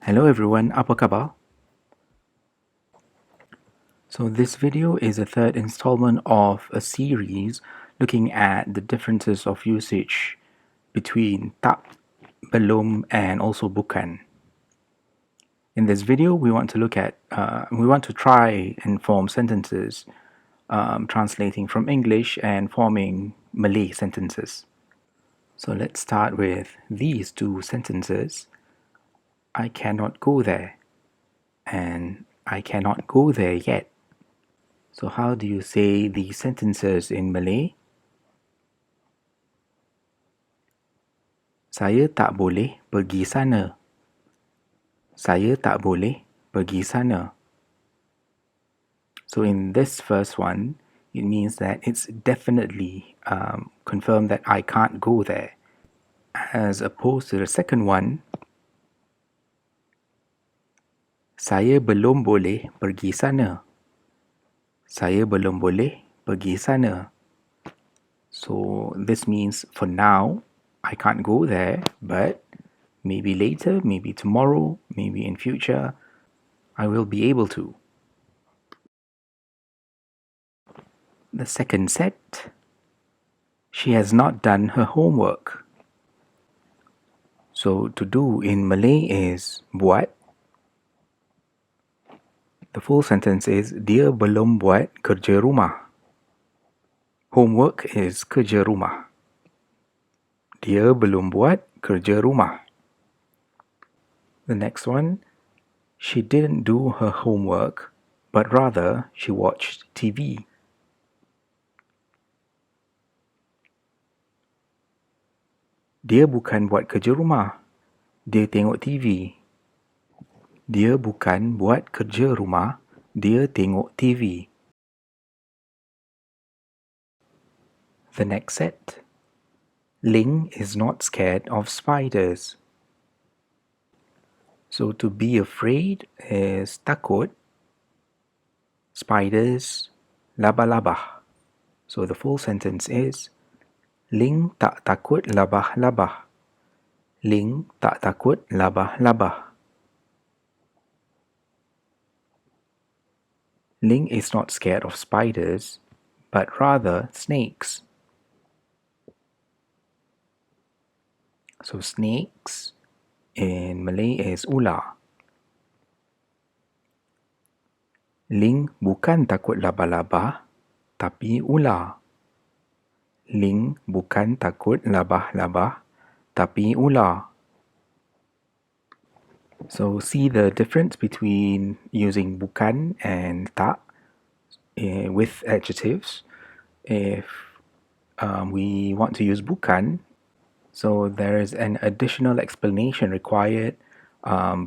Hello everyone, apa khabar? So this video is a third installment of a series looking at the differences of usage between tak, belum, and also bukan. In this video, we want to try and form sentences translating from English and forming Malay sentences. So let's start with these two sentences. I cannot go there, and I cannot go there yet. So how do you say these sentences in Malay? Saya tak boleh pergi sana. Saya tak boleh pergi sana. So in this first one, it means that it's definitely confirmed that I can't go there. As opposed to the second one, saya belum boleh pergi sana. Saya belum boleh pergi sana. So this means for now, I can't go there, but maybe later, maybe tomorrow, maybe in future, I will be able to. The second set, she has not done her homework. So to do in Malay is buat. The full sentence is dia belum buat kerja rumah. Homework is kerja rumah. Dia belum buat kerja rumah. The next one, she didn't do her homework, but rather she watched TV. Dia bukan buat kerja rumah. Dia tengok TV. Dia bukan buat kerja rumah. Dia tengok TV. The next set. Ling is not scared of spiders. So to be afraid is takut. Spiders, labah-labah. So the full sentence is Ling tak takut labah-labah. Ling tak takut labah-labah. Ling is not scared of spiders, but rather snakes. So snakes in Malay is ular. Ling bukan takut labah-labah, tapi ular. Ling bukan takut labah-labah, tapi ular. So see the difference between using bukan and tak with adjectives. If we want to use bukan, so there is an additional explanation required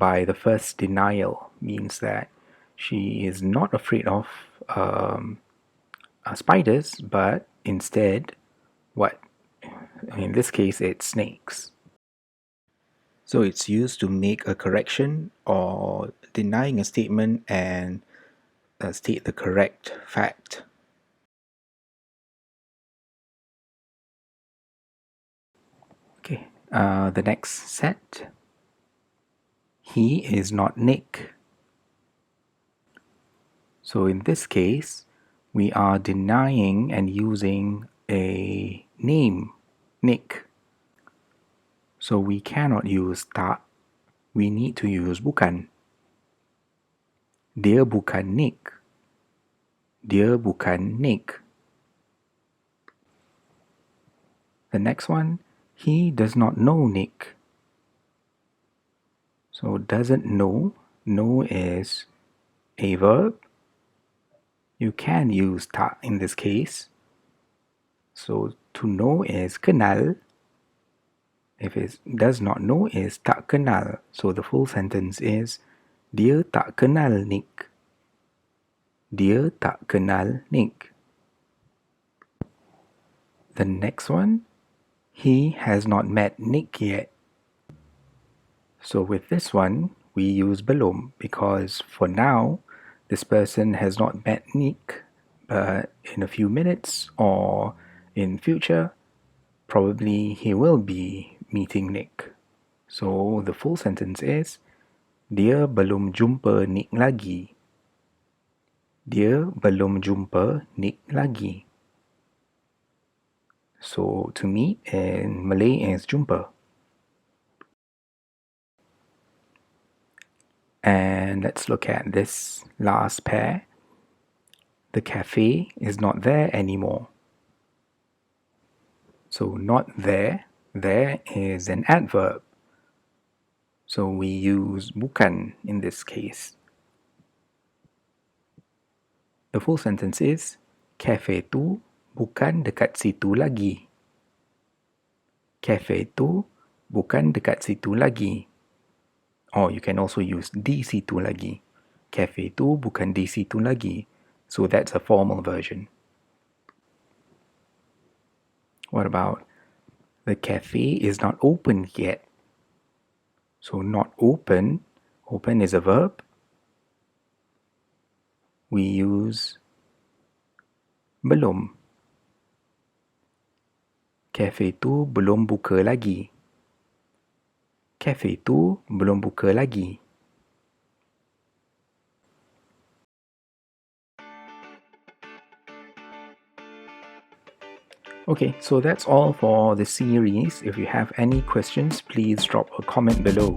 by the first denial, means that she is not afraid of spiders, but instead, what? In this case, it's snakes. So it's used to make a correction or denying a statement and state the correct fact. Okay, the next set. He is not Nick. So in this case, we are denying and using a name, Nick. So we cannot use tak. We need to use bukan. Dia bukan Nick. Dia bukan Nick. The next one, he does not know Nick. So doesn't know. Know is a verb. You can use tak in this case. So to know is kenal. If it does not know is tak kenal. So the full sentence is dia tak kenal Nick. Dia tak kenal Nick. The next one, he has not met Nick yet. So with this one, we use belum because for now, this person has not met Nick, but in a few minutes or in future, probably he will be meeting Nick. So the full sentence is, dia belum jumpa Nick lagi. Dia belum jumpa Nick lagi. So to meet in Malay is jumpa. And let's look at this last pair. The cafe is not there anymore. So not there is an adverb. So we use bukan in this case. The full sentence is, cafe tu bukan dekat situ lagi. Cafe tu bukan dekat situ lagi. Or you can also use di situ lagi. Cafe tu bukan di situ lagi. So that's a formal version. What about the cafe is not open yet? So not open is a verb. We use belum. Cafe tu belum buka lagi. Cafe tu belum buka lagi. Okay, so that's all for the series. If you have any questions, please drop a comment below.